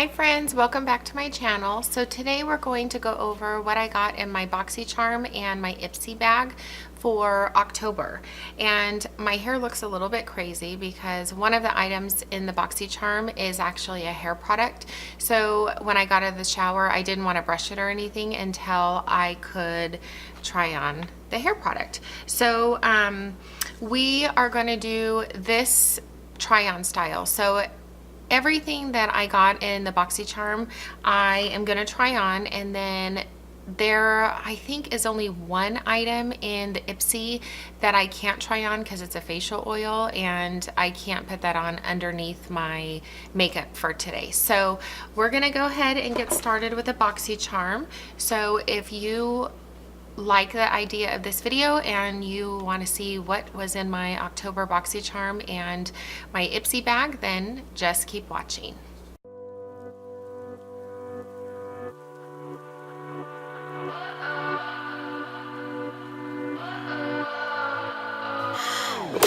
Hi friends, welcome back to my channel. So today we're going to go over what I got in my Boxy Charm and my Ipsy bag for October. And my hair looks a little bit crazy because one of the items in the Boxy Charm is actually a hair product. So when I got out of the shower, I didn't want to brush it or anything until I could try on the hair product. So we are going to do this try on style. So everything that I got in the Boxy Charm, I am going to try on, and then there I think is only one item in the Ipsy that I can't try on because it's a facial oil and I can't put that on underneath my makeup for today. So we're going to go ahead and get started with the Boxy Charm. So if you like the idea of this video and you want to see what was in my October Boxy Charm and my Ipsy bag, then just keep watching.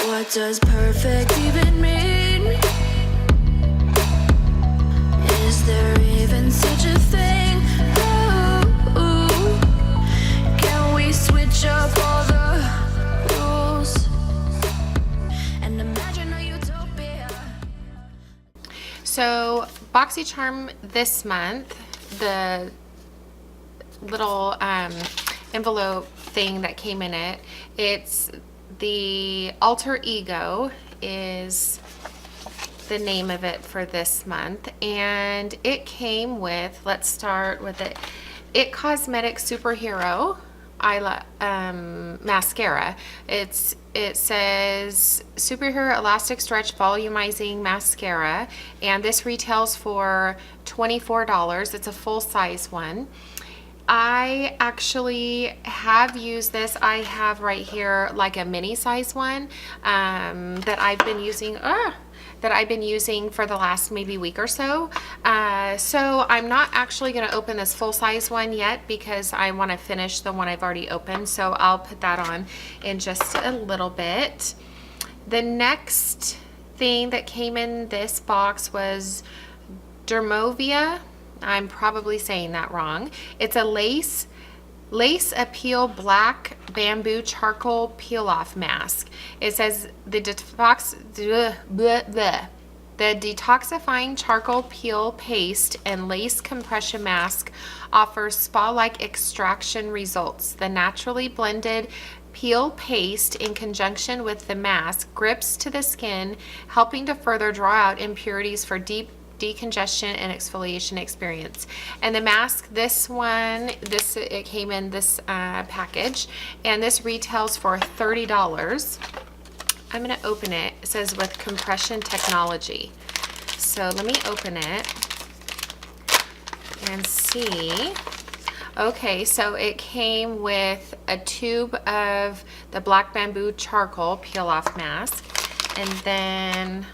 What does perfect even mean? Is there even such a thing? Switch up all the rules and imagine a utopia. So Boxy Charm this month, the little envelope thing that came in it, it's the Alter Ego is the name of it for this month, and it came with, let's start with It Cosmetics Superhero mascara. It says Superhero Elastic Stretch Volumizing Mascara, and this retails for $24. It's a full size one. I actually have used this. I have right here like a mini size one that I've been using for the last maybe week or so. So I'm not actually going to open this full size one yet because I want to finish the one I've already opened. So I'll put that on in just a little bit. The next thing that came in this box was Dermovia. I'm probably saying that wrong. It's a lace appeal black bamboo charcoal peel off mask. It says the detoxifying charcoal peel paste and lace compression mask offers spa-like extraction results. The naturally blended peel paste in conjunction with the mask grips to the skin, helping to further draw out impurities for deep decongestion and exfoliation experience. And the mask, it came in this package, and this retails for $30. I'm going to open it. It says with compression technology. So let me open it and see. Okay, so it came with a tube of the black bamboo charcoal peel off mask, and then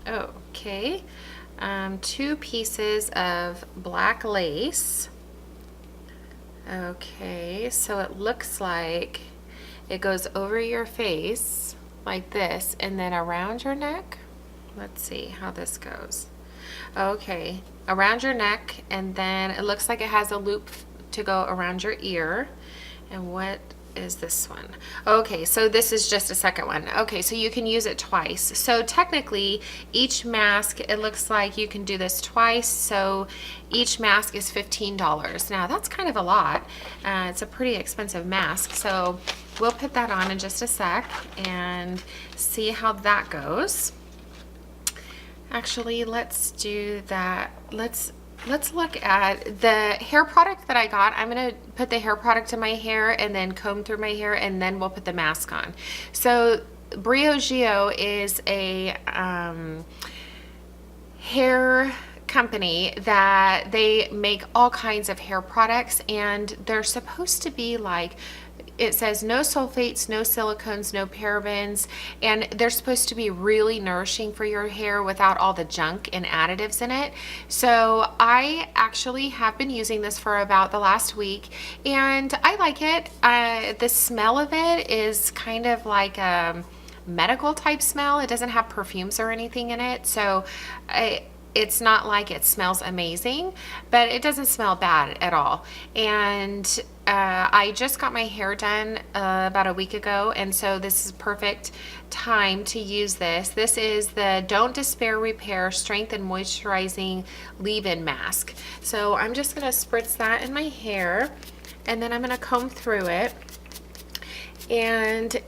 okay, 2 pieces of black lace. Okay, so it looks like it goes over your face like this and then around your neck. Let's see how this goes. Okay, around your neck, and then it looks like it has a loop to go around your ear. And what is this one? Okay, so this is just a second one. Okay, so you can use it twice. So technically each mask, it looks like you can do this twice, so each mask is $15. Now that's kind of a lot. It's a pretty expensive mask, so we'll put that on in just a sec and see how that goes. Actually, let's do that. Let's look at the hair product that I got. I'm going to put the hair product in my hair and then comb through my hair, and then we'll put the mask on. So Briogeo is a hair company that they make all kinds of hair products, and they're supposed to be like, it says no sulfates, no silicones, no parabens, and they're supposed to be really nourishing for your hair without all the junk and additives in it. So I actually have been using this for about the last week, and I like it. The smell of it is kind of like a medical type smell. It doesn't have perfumes or anything in it, so it's not like it smells amazing, but it doesn't smell bad at all. And I just got my hair done about a week ago, and so this is perfect time to use this. This is the Don't Despair Repair Strength and Moisturizing Leave-In Mask. So I'm just gonna spritz that in my hair, and then I'm gonna comb through it. And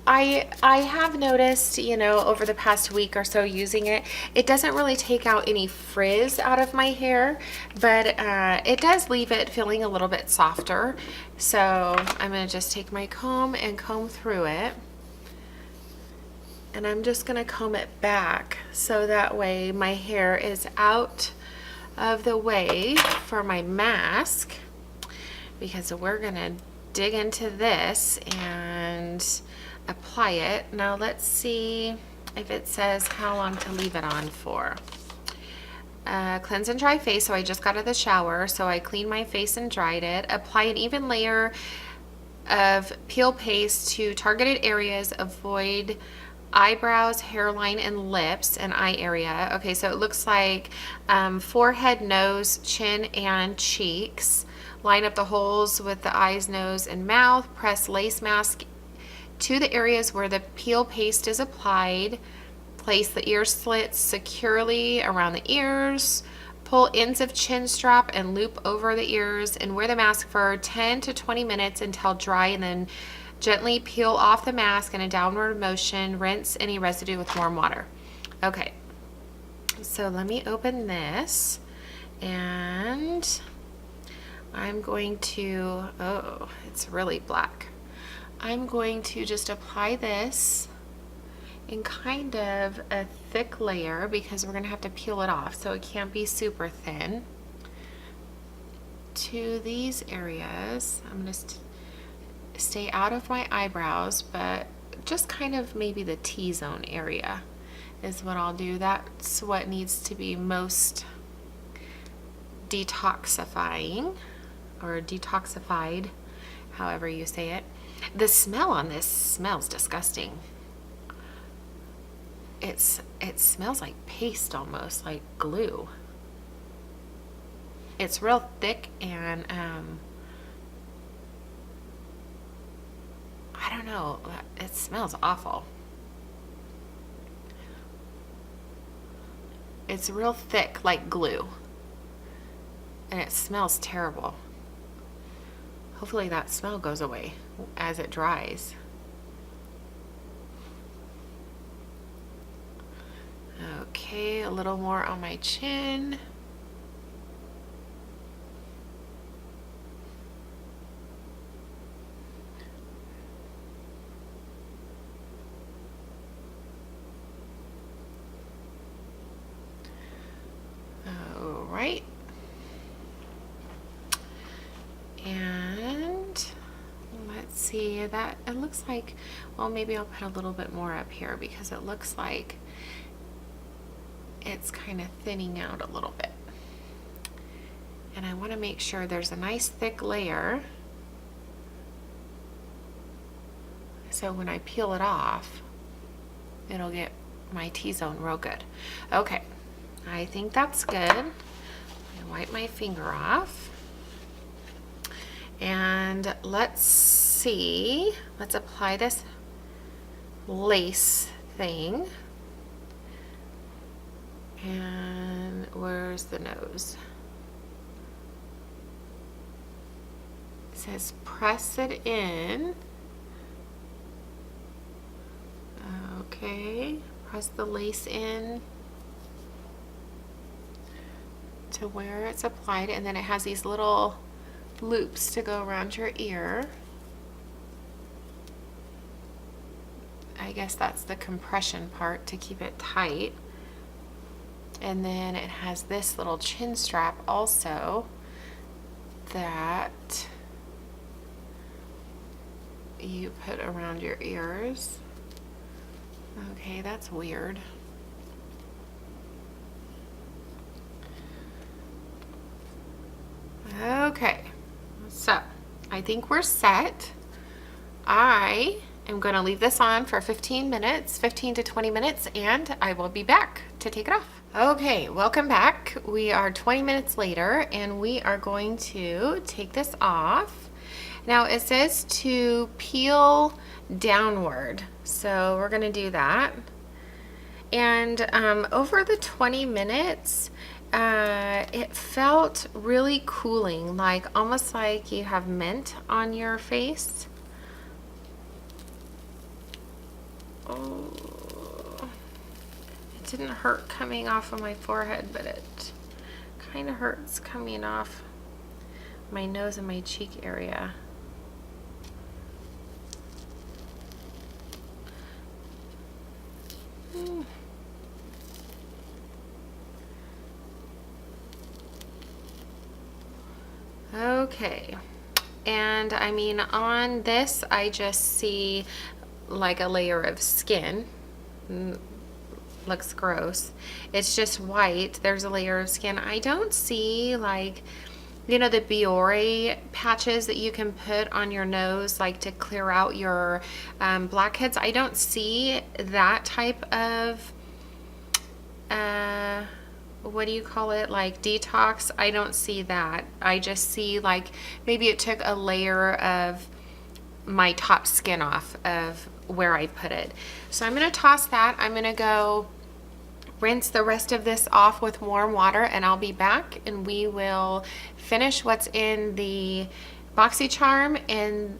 I have noticed, you know, over the past week or so using it, it doesn't really take out any frizz out of my hair, but it does leave it feeling a little bit softer. So I'm going to just take my comb and comb through it. And I'm just going to comb it back so that way my hair is out of the way for my mask, because we're going to dig into this and apply it. Now let's see if it says how long to leave it on for. Cleanse and dry face. So I just got out of the shower, so I cleaned my face and dried it. Apply an even layer of peel paste to targeted areas. Avoid eyebrows, hairline, and lips and eye area. Okay, so it looks like forehead, nose, chin, and cheeks. Line up the holes with the eyes, nose, and mouth. Press lace mask to the areas where the peel paste is applied. Place the ear slits securely around the ears. Pull ends of chin strap and loop over the ears, and wear the mask for 10 to 20 minutes until dry, and then gently peel off the mask in a downward motion. Rinse any residue with warm water. Okay, so let me open this, and I'm going to, oh, it's really black. I'm going to just apply this in kind of a thick layer, because we're going to have to peel it off, so it can't be super thin, to these areas. I'm going to stay out of my eyebrows, but just kind of maybe the T-zone area is what I'll do. That's what needs to be most detoxifying, or detoxified, however you say it. The smell on this smells disgusting. It smells like paste, almost like glue. It's real thick, and I don't know, it smells awful. It's real thick like glue, and it smells terrible. Hopefully that smell goes away as it dries. Okay, a little more on my chin. All right. And let's see, that it looks like, well, maybe I'll put a little bit more up here, because it looks like it's kind of thinning out a little bit. And I want to make sure there's a nice thick layer, so when I peel it off, it'll get my T-zone real good. Okay, I think that's good. I wipe my finger off. And let's see, let's apply this lace thing. And where's the nose? It says press it in. Okay, press the lace in to where it's applied, and then it has these little loops to go around your ear. I guess that's the compression part to keep it tight. And then it has this little chin strap also that you put around your ears. Okay, that's weird. Okay, so I think we're set. I am going to leave this on for 15 minutes, 15 to 20 minutes, and I will be back to take it off. Okay, welcome back. We are 20 minutes later and we are going to take this off. Now it says to peel downward, so we're going to do that. And over the 20 minutes, it felt really cooling, like almost like you have mint on your face. Oh, it didn't hurt coming off of my forehead, but it kind of hurts coming off my nose and my cheek area. Okay, and I mean on this I just see like a layer of skin. Looks gross. It's just white. There's a layer of skin. I don't see like, you know, the Biore patches that you can put on your nose like to clear out your blackheads. I don't see that type of what do you call it, like detox. I don't see that. I just see like maybe it took a layer of my top skin off of where I put it. So I'm going to toss that. I'm going to go rinse the rest of this off with warm water and I'll be back and we will finish what's in the Boxy Charm and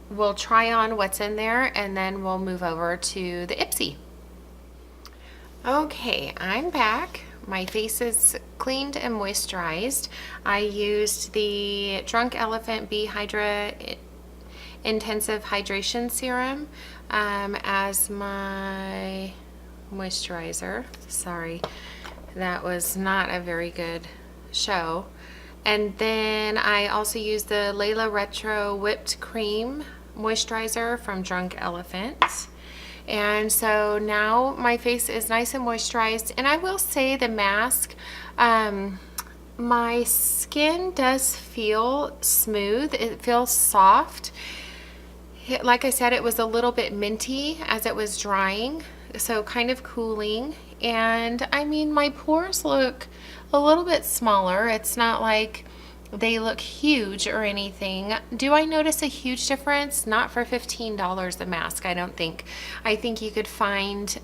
we'll try on what's in there and then we'll move over to the Ipsy. Okay, I'm back. My face is cleaned and moisturized. I used the Drunk Elephant Bee Hydra Intensive Hydration Serum as my moisturizer. Sorry, that was not a very good show. And then I also used the Layla Retro Whipped Cream Moisturizer from Drunk Elephant. And so now my face is nice and moisturized, and I will say the mask, my skin does feel smooth. It feels soft. Like I said, it was a little bit minty as it was drying, so kind of cooling. And I mean, my pores look a little bit smaller. It's not like they look huge or anything. Do I notice a huge difference? Not for $15 a mask, I don't think. I think you could find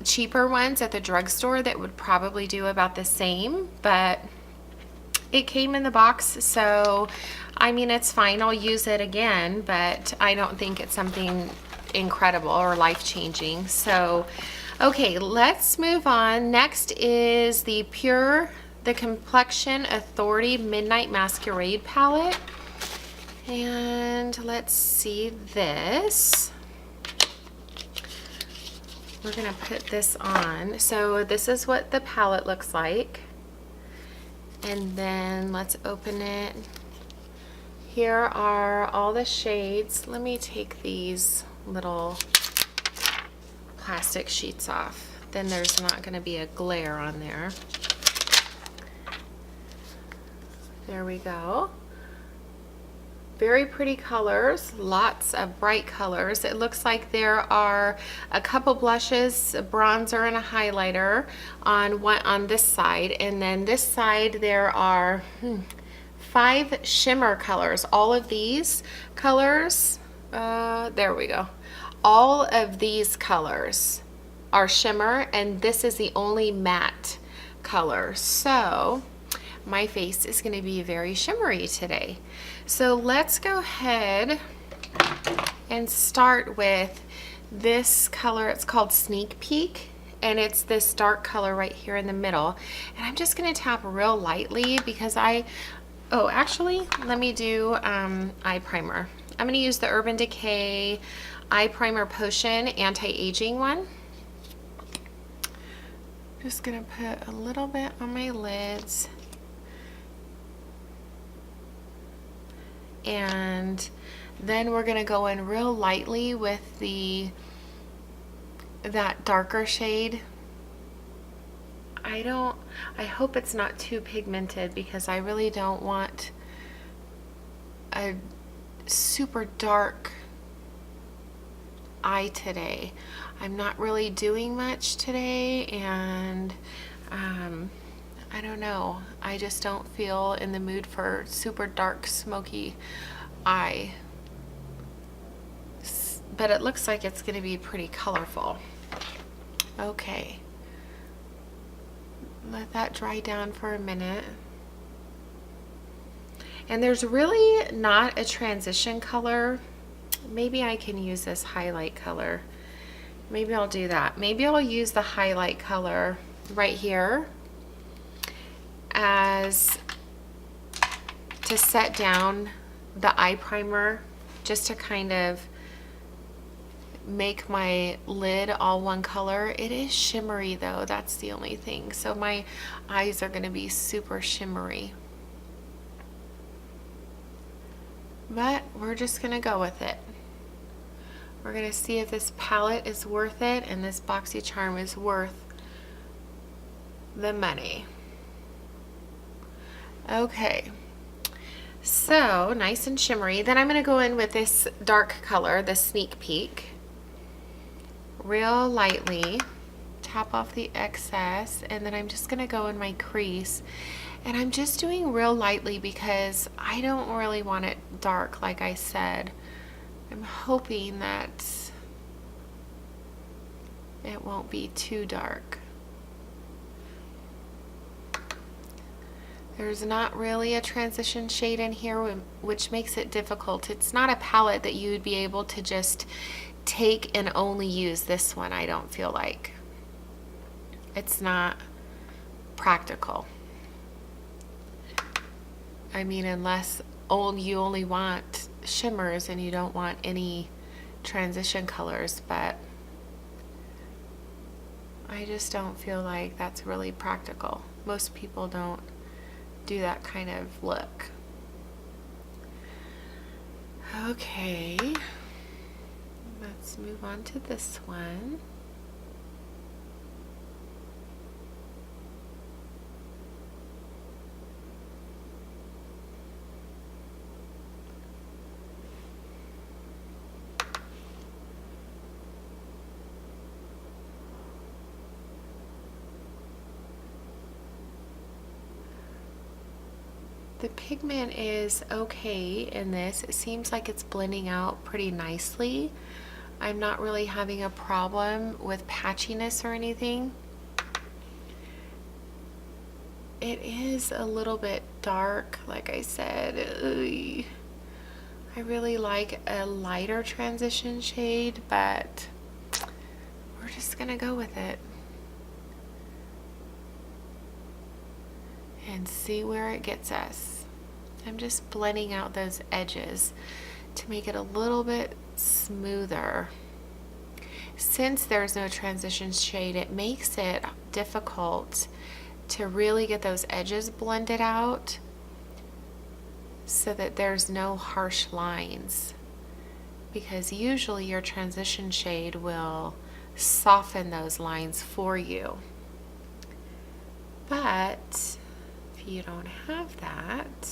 cheaper ones at the drugstore that would probably do about the same, but it came in the box, so I mean, it's fine. I'll use it again, but I don't think it's something incredible or life-changing. So, okay, let's move on. Next is the Complexion Authority Midnight Masquerade palette. And let's see this. We're gonna put this on. So this is what the palette looks like. And then let's open it. Here are all the shades. Let me take these little plastic sheets off. Then there's not gonna be a glare on there. There we go. Very pretty colors, lots of bright colors. It looks like there are a couple blushes, a bronzer and a highlighter on this side, and then this side there are 5 shimmer colors. All of these colors, there we go. All of these colors are shimmer, and this is the only matte color. So my face is going to be very shimmery today. So let's go ahead and start with this color. It's called Sneak Peek, and it's this dark color right here in the middle. And I'm just going to tap real lightly because actually, let me do eye primer. I'm going to use the Urban Decay Eye Primer Potion Anti-Aging one. Just going to put a little bit on my lids. And then we're going to go in real lightly with that darker shade. I hope it's not too pigmented because I really don't want a super dark eye today. I'm not really doing much today, and I don't know. I just don't feel in the mood for super dark, smoky eye. But it looks like it's going to be pretty colorful. Okay. Let that dry down for a minute. And there's really not a transition color. Maybe I can use this highlight color. Maybe I'll do that. Maybe I'll use the highlight color right here as to set down the eye primer, just to kind of make my lid all one color. It is shimmery though, that's the only thing. So my eyes are gonna be super shimmery. But we're just gonna go with it. We're gonna see if this palette is worth it and this Boxy Charm is worth the money. Okay, so nice and shimmery. Then I'm gonna go in with this dark color, the Sneak Peek. Real lightly, tap off the excess, and then I'm just gonna go in my crease. And I'm just doing real lightly because I don't really want it dark, like I said. I'm hoping that it won't be too dark. There's not really a transition shade in here, which makes it difficult. It's not a palette that you would be able to just take and only use this one, I don't feel like. It's not practical. I mean, unless you only want shimmers and you don't want any transition colors, but I just don't feel like that's really practical. Most people don't do that kind of look. Okay, let's move on to this one. The pigment is okay in this. It seems like it's blending out pretty nicely. I'm not really having a problem with patchiness or anything. It is a little bit dark, like I said. Ugh. I really like a lighter transition shade, but we're just gonna go with it and see where it gets us. I'm just blending out those edges to make it a little bit smoother. Since there's no transition shade, it makes it difficult to really get those edges blended out so that there's no harsh lines, because usually your transition shade will soften those lines for you. But if you don't have that,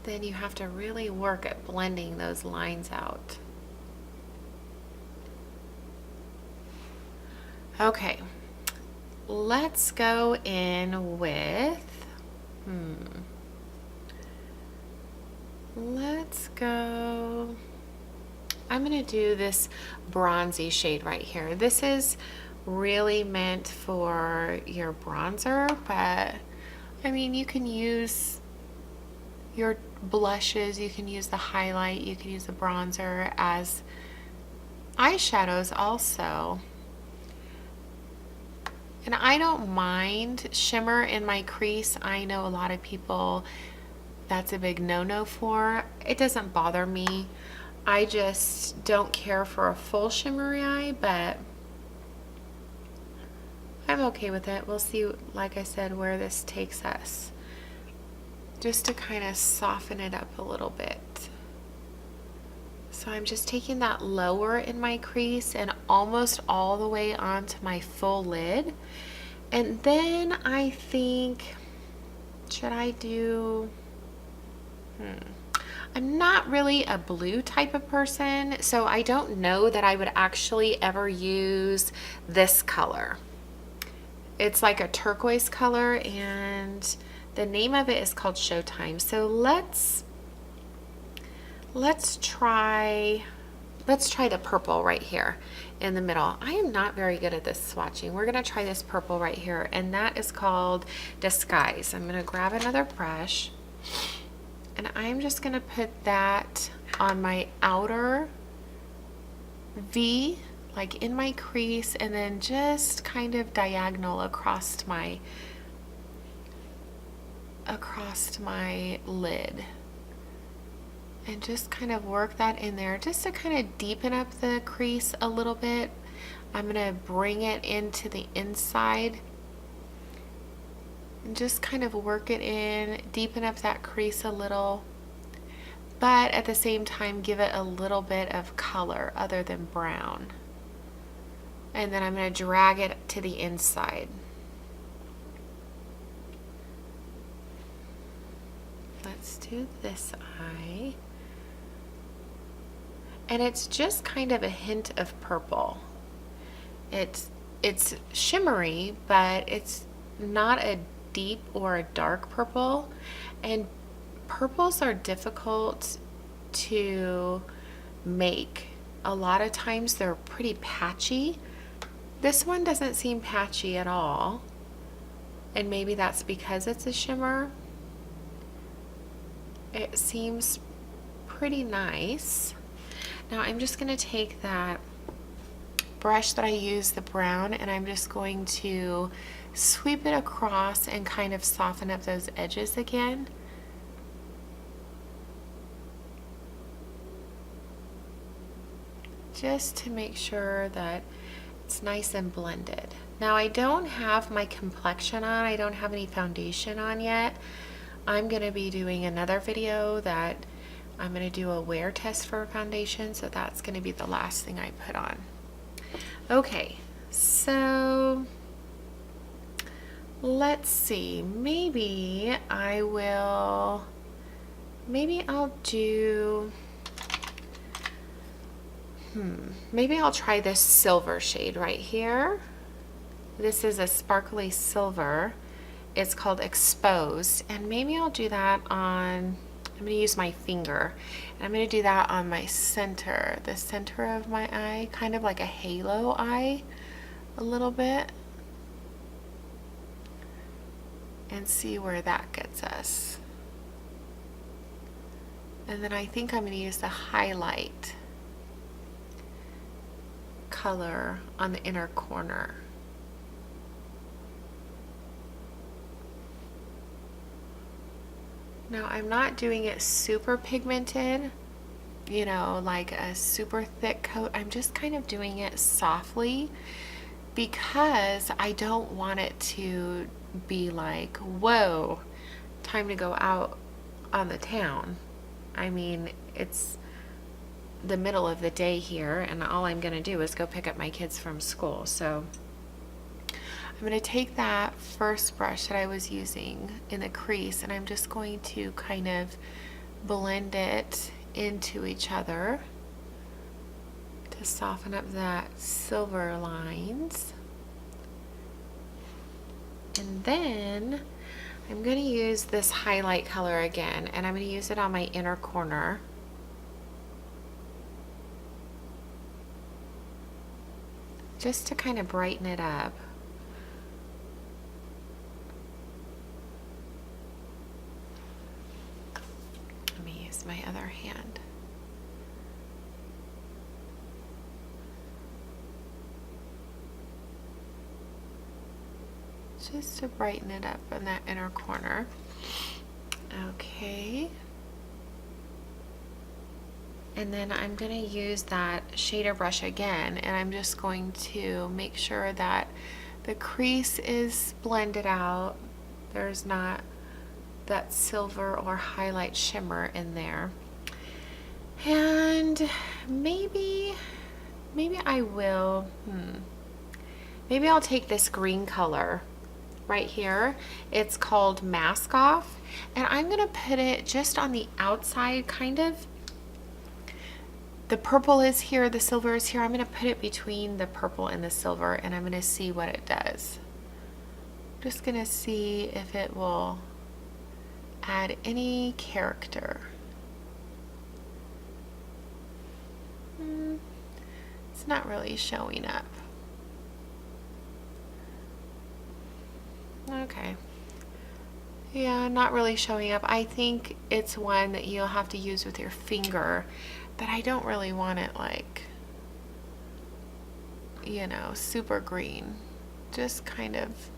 then you have to really work at blending those lines out. Okay, let's go in with, let's go, I'm gonna do this bronzy shade right here. This is really meant for your bronzer, but I mean, you can use your blushes, you can use the highlight, you can use the bronzer as eyeshadows also. And I don't mind shimmer in my crease. I know a lot of people that's a big no-no for. It doesn't bother me. I just don't care for a full shimmery eye, but I'm okay with it. We'll see, like I said, where this takes us. Just to kind of soften it up a little bit. So I'm just taking that lower in my crease and almost all the way onto my full lid. And then I think, should I do, I'm not really a blue type of person, so I don't know that I would actually ever use this color. It's like a turquoise color, and the name of it is called Showtime. So let's try the purple right here in the middle. I am not very good at this swatching. We're gonna try this purple right here, and that is called Disguise. I'm gonna grab another brush, and I'm just gonna put that on my outer V, like in my crease, and then just kind of diagonal across my lid. And just kind of work that in there just to kind of deepen up the crease a little bit. I'm gonna bring it into the inside and just kind of work it in, deepen up that crease a little, but at the same time give it a little bit of color other than brown. And then I'm gonna drag it to the inside. Let's do this eye. And it's just kind of a hint of purple. It's shimmery, but it's not a deep or a dark purple. And purples are difficult to make. A lot of times they're pretty patchy. This one doesn't seem patchy at all. And maybe that's because it's a shimmer. It seems pretty nice. Now I'm just going to take that brush that I used, the brown, and I'm just going to sweep it across and kind of soften up those edges again. Just to make sure that it's nice and blended. Now I don't have my complexion on, I don't have any foundation on yet. I'm going to be doing another video that I'm going to do a wear test for foundation, so that's going to be the last thing I put on. Okay, so let's see, maybe I'll do, maybe I'll try this silver shade right here. This is a sparkly silver. It's called Exposed, and maybe I'll do that on, I'm going to use my finger, and I'm going to do that on my center, the center of my eye, kind of like a halo eye, a little bit, and see where that gets us. And then I think I'm going to use the highlight color on the inner corner. Now I'm not doing it super pigmented, you know, like a super thick coat. I'm just kind of doing it softly because I don't want it to be like, whoa, time to go out on the town. I mean, it's the middle of the day here, and all I'm gonna do is go pick up my kids from school. So I'm going to take that first brush that I was using in the crease, and I'm just going to kind of blend it into each other to soften up that silver lines. And then I'm going to use this highlight color again, and I'm going to use it on my inner corner. Just to kind of brighten it up. My other hand. Just to brighten it up in that inner corner. Okay. And then I'm going to use that shader brush again, and I'm just going to make sure that the crease is blended out. There's not that silver or highlight shimmer in there. And maybe I will, maybe I'll take this green color right here. It's called Mask Off, and I'm gonna put it just on the outside, kind of. The purple is here, the silver is here. I'm gonna put it between the purple and the silver, and I'm gonna see what it does. Just gonna see if it will add any character. It's not really showing up. Okay. Yeah, not really showing up. I think it's one that you'll have to use with your finger, but I don't really want it like, you know, super green. Just kind of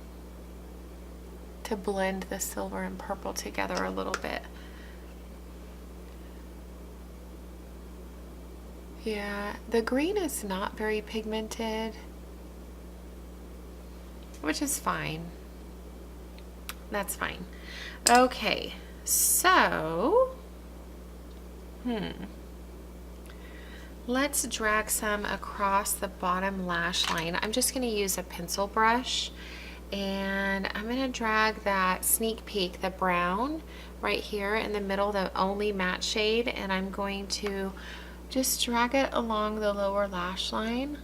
to blend the silver and purple together a little bit. Yeah, the green is not very pigmented, which is fine. That's fine. Okay, so, let's drag some across the bottom lash line. I'm just gonna use a pencil brush, and I'm gonna drag that Sneak Peek, the brown, right here in the middle, the only matte shade, and I'm going to just drag it along the lower lash line.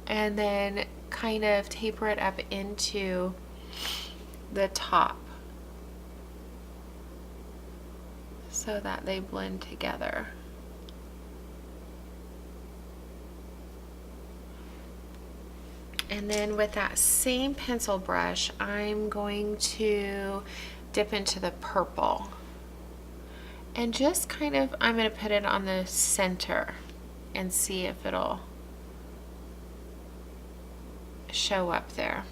And then kind of taper it up into the top so that they blend together. And then with that same pencil brush, I'm going to dip into the purple. And just kind of, I'm going to put it on the center and see if it'll show up there.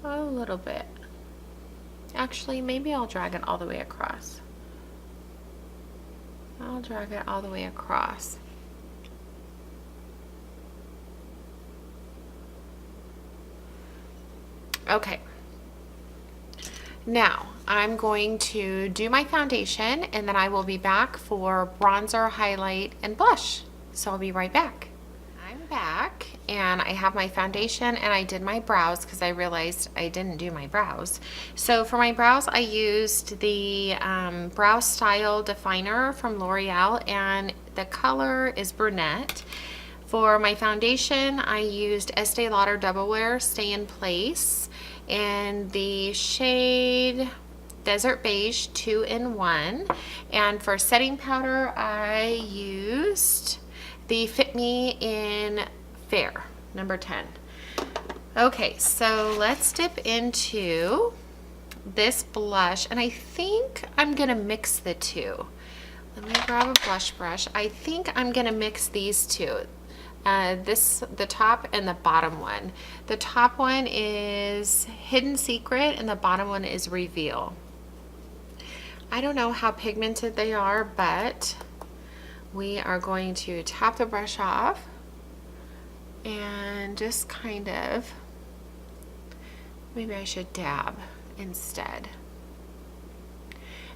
A little bit. Actually, maybe I'll drag it all the way across. I'll drag it all the way across. Okay. Now, I'm going to do my foundation, and then I will be back for bronzer, highlight, and blush. So I'll be right back. I'm back, and I have my foundation, and I did my brows because I realized I didn't do my brows. So for my brows, I used the Brow Style Definer from L'Oreal, and the color is brunette. For my foundation, I used Estee Lauder Double Wear Stay in Place, and the shade Desert Beige 2-in-1. And for setting powder, I used the Fit Me in Fair, number 10. Okay, so let's dip into this blush, and I think I'm gonna mix the two. Let me grab a blush brush. I think I'm gonna mix these two. The top and the bottom one. The top one is Hidden Secret and the bottom one is Reveal. I don't know how pigmented they are, but we are going to tap the brush off and just kind of, maybe I should dab instead.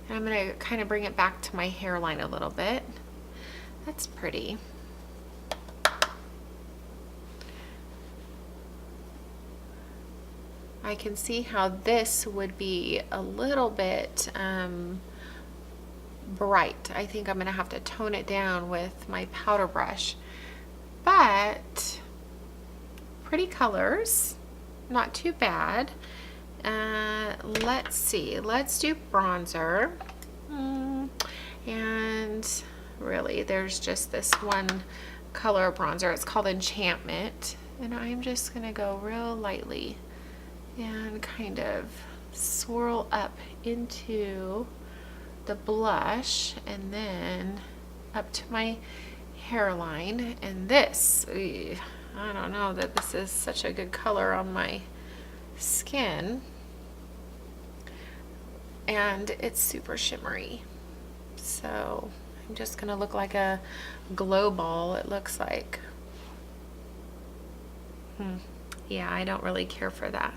And I'm going to kind of bring it back to my hairline a little bit. That's pretty. I can see how this would be a little bit bright. I think I'm going to have to tone it down with my powder brush. But pretty colors, not too bad. Let's see, let's do bronzer. And really, there's just this one color of bronzer. It's called Enchantment. And I'm just going to go real lightly and kind of swirl up into the blush and then up to my hairline. And this, I don't know that this is such a good color on my skin, and it's super shimmery, so I'm just gonna look like a glow ball, it looks like. Yeah, I don't really care for that.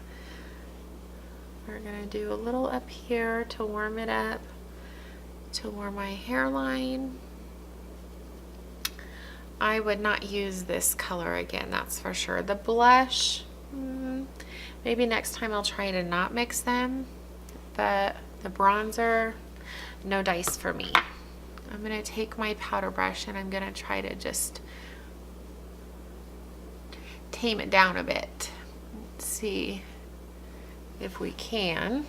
We're gonna do a little up here to warm it up, to warm my hairline. I would not use this color again, that's for sure. The blush, maybe next time I'll try to not mix them. But the bronzer, no dice for me. I'm gonna take my powder brush and I'm gonna try to just tame it down a bit. Let's see if we can.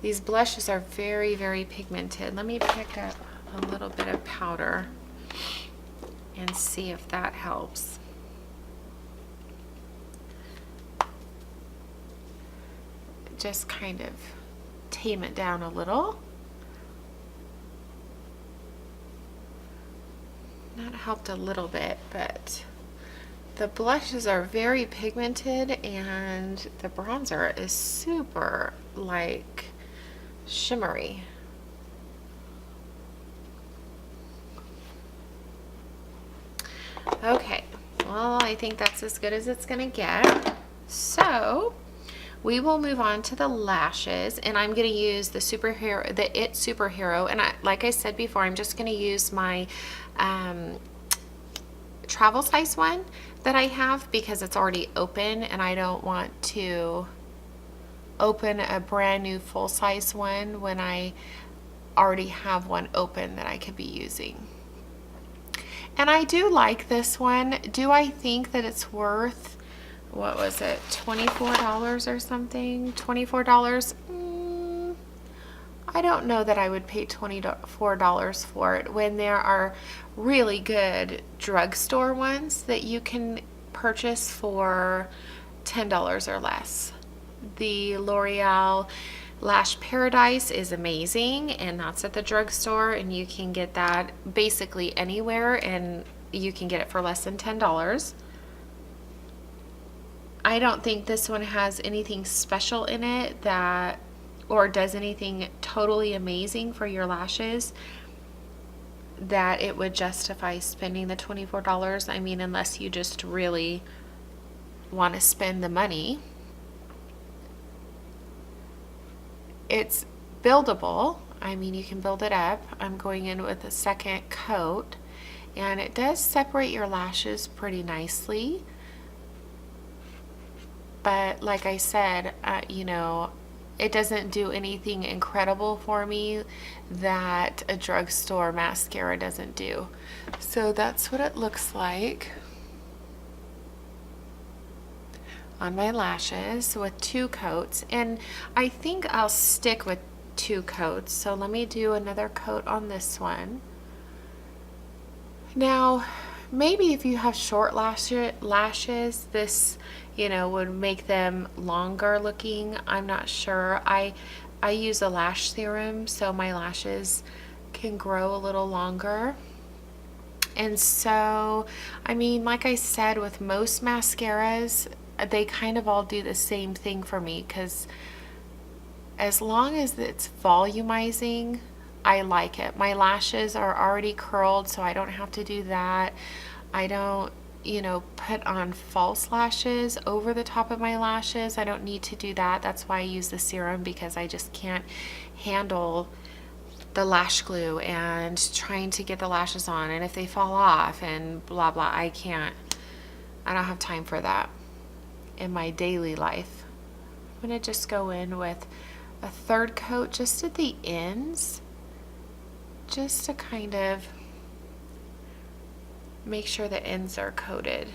These blushes are very, very pigmented. Let me pick up a little bit of powder and see if that helps. Just kind of tame it down a little. That helped a little bit, but the blushes are very pigmented and the bronzer is super like shimmery. Okay, well, I think that's as good as it's gonna get. So we will move on to the lashes, and I'm gonna use the It Superhero, and like I said before, I'm just gonna use my travel size one that I have because it's already open, and I don't want to open a brand new full size one when I already have one open that I could be using. And I do like this one. Do I think that it's worth, what was it, $24 or something? $24? I don't know that I would pay $24 for it when there are really good drugstore ones that you can purchase for $10 or less. The L'Oreal Lash Paradise is amazing, and that's at the drugstore, and you can get that basically anywhere, and you can get it for less than $10. I don't think this one has anything special in it that, or does anything totally amazing for your lashes that it would justify spending the $24. I mean, unless you just really want to spend the money. It's buildable. I mean, you can build it up. I'm going in with a second coat, and it does separate your lashes pretty nicely. But like I said, you know, it doesn't do anything incredible for me that a drugstore mascara doesn't do. So that's what it looks like on my lashes with 2 coats, and I think I'll stick with 2 coats. So let me do another coat on this one. Now, maybe if you have short lashes, this, you know, would make them longer looking. I'm not sure. I use a lash serum so my lashes can grow a little longer. And so, I mean, like I said, with most mascaras, they kind of all do the same thing for me, because as long as it's volumizing, I like it. My lashes are already curled, so I don't have to do that. I don't, you know, put on false lashes over the top of my lashes. I don't need to do that. That's why I use the serum, because I just can't handle the lash glue and trying to get the lashes on, and if they fall off and blah blah, I don't have time for that in my daily life. I'm gonna just go in with a 3rd coat just at the ends, just to kind of make sure the ends are coated.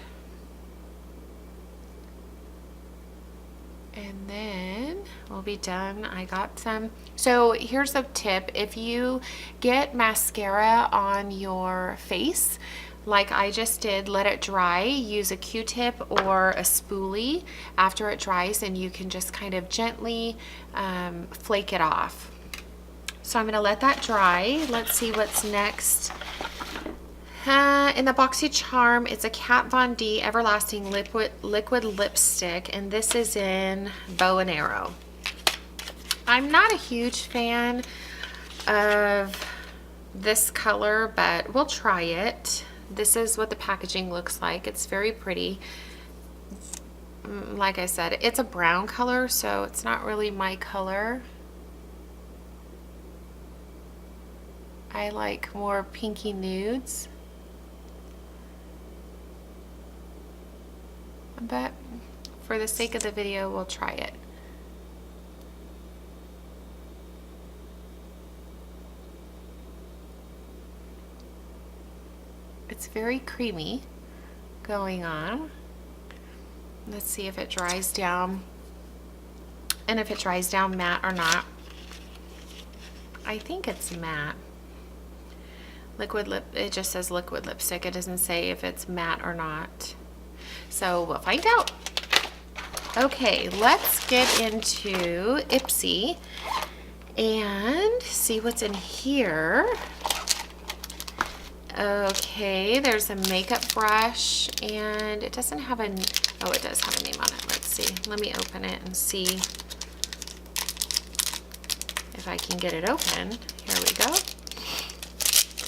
And then we'll be done. I got some. So here's a tip. If you get mascara on your face, like I just did, let it dry. Use a Q-tip or a spoolie after it dries, and you can just kind of gently flake it off. So I'm gonna let that dry. Let's see what's next. In the Boxy Charm, it's a Kat Von D Everlasting Liquid Lipstick, and this is in Bow and Arrow. I'm not a huge fan of this color, but we'll try it. This is what the packaging looks like. It's very pretty. Like I said, it's a brown color, so it's not really my color. I like more pinky nudes. but for the sake of the video, we'll try it. It's very creamy going on. Let's see if it dries down, and if it dries down matte or not. I think it's matte. Liquid lip, it just says liquid lipstick. It doesn't say if it's matte or not. So we'll find out. Okay, let's get into Ipsy and see what's in here. Okay, there's a makeup brush, and it doesn't have a, oh, it does have a name on it. Let's see. Let me open it and see if I can get it open. Here we go.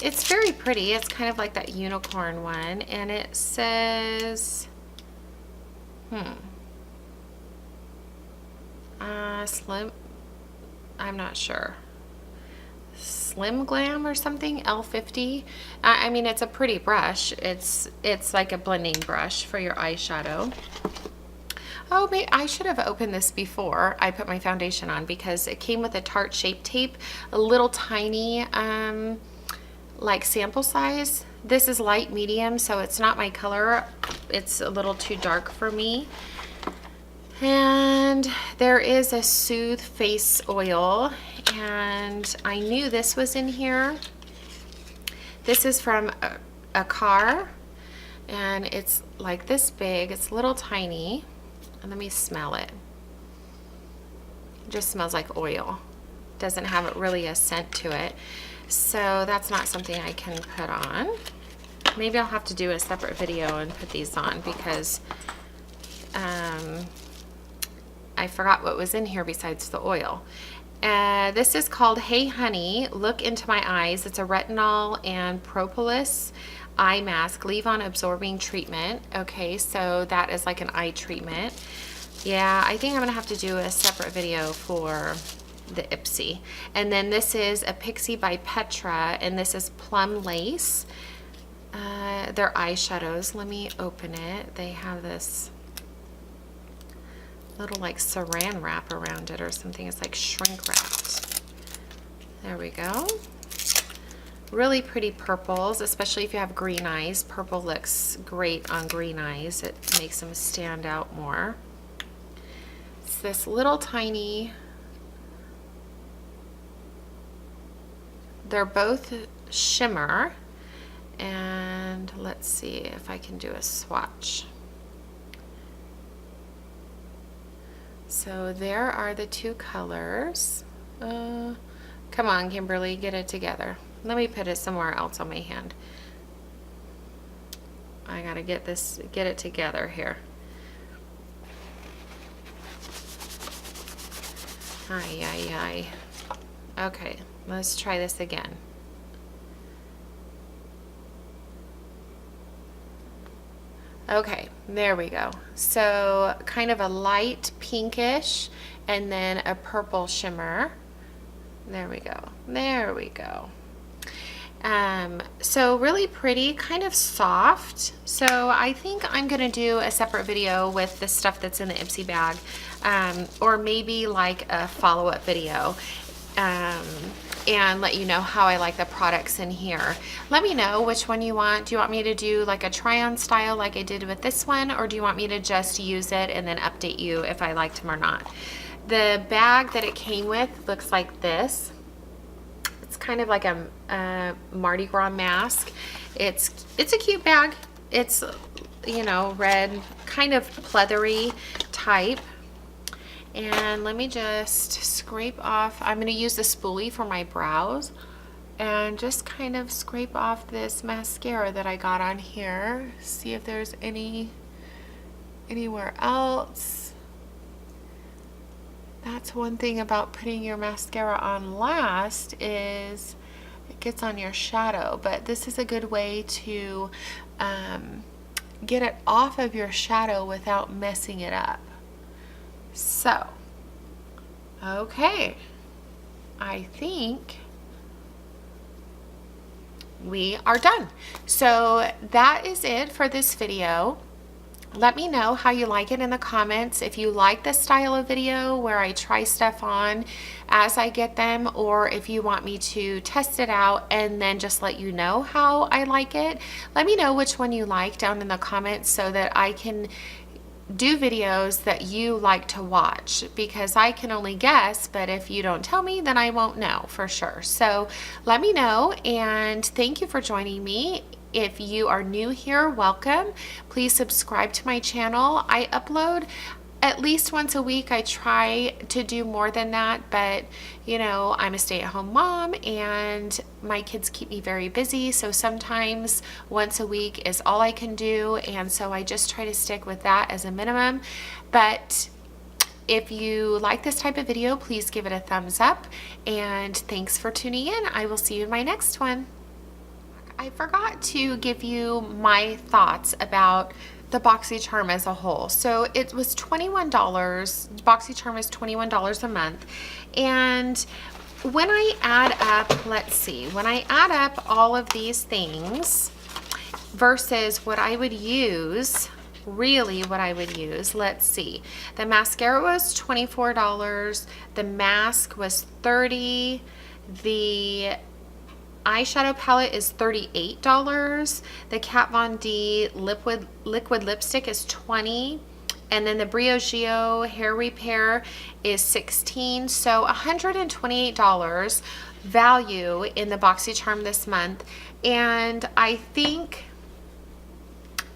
It's very pretty. It's kind of like that unicorn one, and it says, slim, I'm not sure. Slim Glam or something, L50. I mean, it's a pretty brush. It's like a blending brush for your eyeshadow. Oh, I should have opened this before I put my foundation on, because it came with a Tarte Shape Tape, a little tiny, like sample size. This is light medium, so it's not my color. It's a little too dark for me. And there is a Soothe Face Oil, and I knew this was in here. This is from a car, and it's like this big. It's a little tiny. And let me smell it. It just smells like oil. Doesn't have really a scent to it. So that's not something I can put on. Maybe I'll have to do a separate video and put these on, because I forgot what was in here besides the oil. This is called Hey Honey, Look Into My Eyes. It's a retinol and propolis eye mask, leave-on absorbing treatment. Okay, so that is like an eye treatment. Yeah, I think I'm gonna have to do a separate video for the Ipsy. And then this is a Pixie by Petra, and this is Plum Lace. They're eyeshadows. Let me open it. They have this little like saran wrap around it or something. It's like shrink wrapped. There we go. Really pretty purples, especially if you have green eyes. Purple looks great on green eyes. It makes them stand out more. It's this little tiny, they're both shimmer, and let's see if I can do a swatch. So there are the two colors. Come on, Kimberly, get it together. Let me put it somewhere else on my hand. I gotta get it together here. Ay, ay, ay. Okay, let's try this again. Okay, there we go. So kind of a light pinkish, and then a purple shimmer. There we go. There we go. So really pretty, kind of soft. So I think I'm gonna do a separate video with the stuff that's in the Ipsy bag, or maybe like a follow-up video, and let you know how I like the products in here. Let me know which one you want. Do you want me to do like a try-on style like I did with this one, or do you want me to just use it and then update you if I liked them or not? The bag that it came with looks like this. It's kind of like a Mardi Gras mask. It's a cute bag. It's, you know, red, kind of pleathery type. And let me just scrape off. I'm going to use the spoolie for my brows and just kind of scrape off this mascara that I got on here. See if there's anywhere else. That's one thing about putting your mascara on last, is it gets on your shadow, but this is a good way to get it off of your shadow without messing it up. So, okay, I think we are done. So that is it for this video. Let me know how you like it in the comments. If you like this style of video where I try stuff on as I get them, or if you want me to test it out and then just let you know how I like it. Let me know which one you like down in the comments so that I can do videos that you like to watch, because I can only guess, but if you don't tell me, then I won't know for sure. So let me know, and thank you for joining me. If you are new here, welcome. Please subscribe to my channel. I upload at least once a week. I try to do more than that, but you know, I'm a stay-at-home mom and my kids keep me very busy, so sometimes once a week is all I can do, and so I just try to stick with that as a minimum. But if you like this type of video, please give it a thumbs up, and thanks for tuning in. I will see you in my next one. I forgot to give you my thoughts about the Boxy Charm as a whole. So it was $21. Boxy Charm is $21 a month. And when I add up, let's see, when I add up all of these things versus what I would use, really what I would use, let's see. The mascara was $24. The mask was $30. The eyeshadow palette is $38. The Kat Von D liquid lipstick is $20. And then the Briogeo hair repair is $16. So $128 value in the Boxy Charm this month. And I think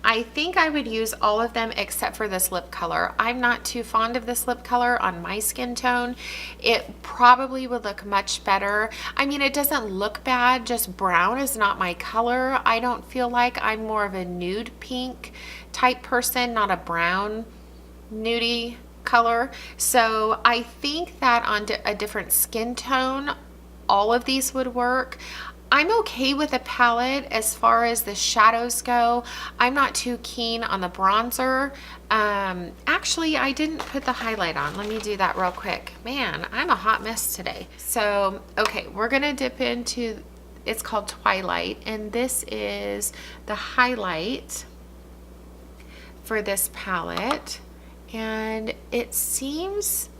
I would use all of them except for this lip color. I'm not too fond of this lip color on my skin tone. It probably would look much better. I mean, it doesn't look bad, just brown is not my color. I don't feel like I'm more of a nude pink type person, not a brown nudie color. So I think that on a different skin tone, all of these would work. I'm okay with a palette as far as the shadows go. I'm not too keen on the bronzer. Actually, I didn't put the highlight on. Let me do that real quick. Man, I'm a hot mess today. So, okay, we're gonna dip into, it's called Twilight, and this is the highlight for this palette. And it seems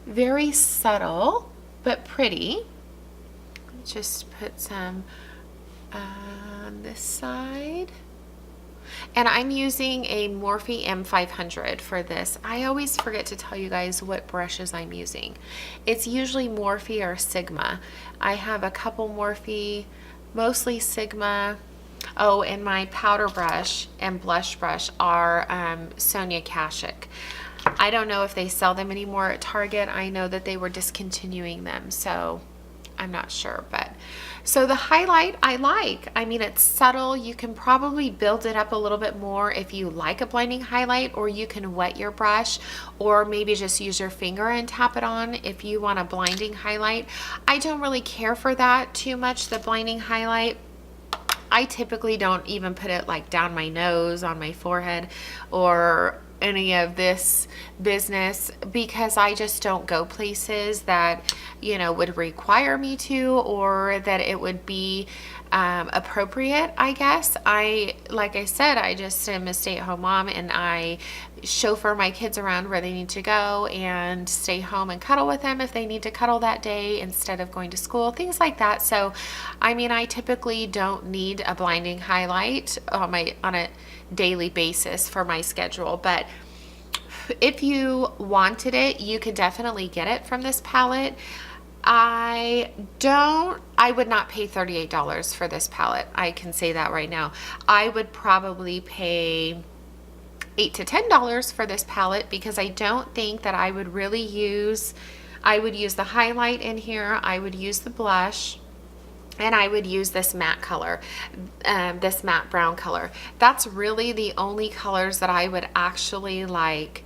very subtle, but pretty. Just put some on this side. And I'm using a Morphe M500 for this. I always forget to tell you guys what brushes I'm using. It's usually Morphe or Sigma. I have a couple Morphe, mostly Sigma. Oh, and my powder brush and blush brush are Sonia Kashuk. I don't know if they sell them anymore at Target. I know that they were discontinuing them, so I'm not sure. But so the highlight I like. I mean, it's subtle. You can probably build it up a little bit more if you like a blinding highlight, or you can wet your brush, or maybe just use your finger and tap it on if you want a blinding highlight. I don't really care for that too much, the blinding highlight. I typically don't even put it like down my nose, on my forehead, or any of this business, because I just don't go places that, you know, would require me to, or that it would be appropriate, I guess. Like I said, I just am a stay-at-home mom, and I chauffeur my kids around where they need to go and stay home and cuddle with them if they need to cuddle that day instead of going to school, things like that. So I mean, I typically don't need a blinding highlight on a daily basis for my schedule, but if you wanted it, you could definitely get it from this palette. I would not pay $38 for this palette. I can say that right now. I would probably pay $8 to $10 for this palette, because I don't think that I would really use, I would use the highlight in here, I would use the blush, and I would use this matte color, this matte brown color. That's really the only colors that I would actually like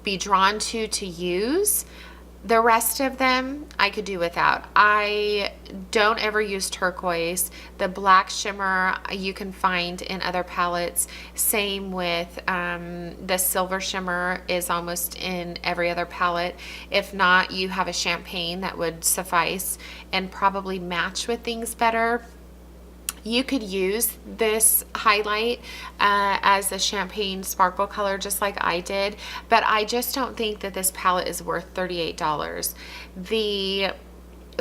be drawn to use. The rest of them I could do without. I don't ever use turquoise. The black shimmer you can find in other palettes. Same with the silver shimmer is almost in every other palette. If not, you have a champagne that would suffice and probably match with things better. You could use this highlight as a champagne sparkle color just like I did, but I just don't think that this palette is worth $38. The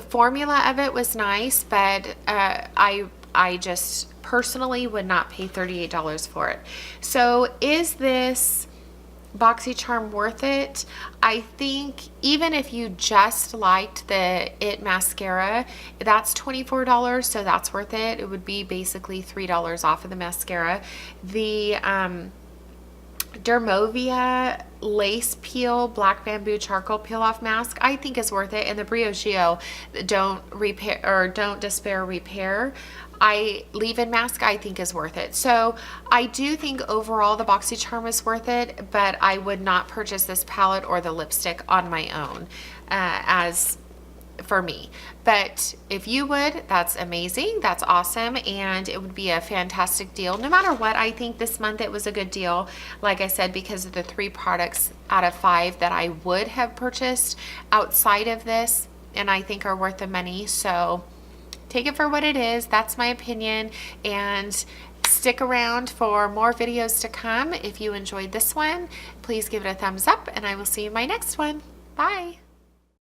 formula of it was nice, but I just personally would not pay $38 for it. So is this Boxy Charm worth it? I think even if you just liked the It mascara, that's $24, so that's worth it. It would be basically $3 off of the mascara. The Dermovia Lace Peel Black Bamboo Charcoal Peel Off Mask I think is worth it, and the Briogeo Don't Despair Repair leave-in mask I think is worth it. So I do think overall the Boxy Charm is worth it, but I would not purchase this palette or the lipstick on my own as for me. But if you would, that's amazing, that's awesome, and it would be a fantastic deal. No matter what, I think this month it was a good deal, like I said, because of the 3 products out of 5 that I would have purchased outside of this and I think are worth the money. So take it for what it is. That's my opinion, and stick around for more videos to come. If you enjoyed this one, please give it a thumbs up, and I will see you in my next one. Bye.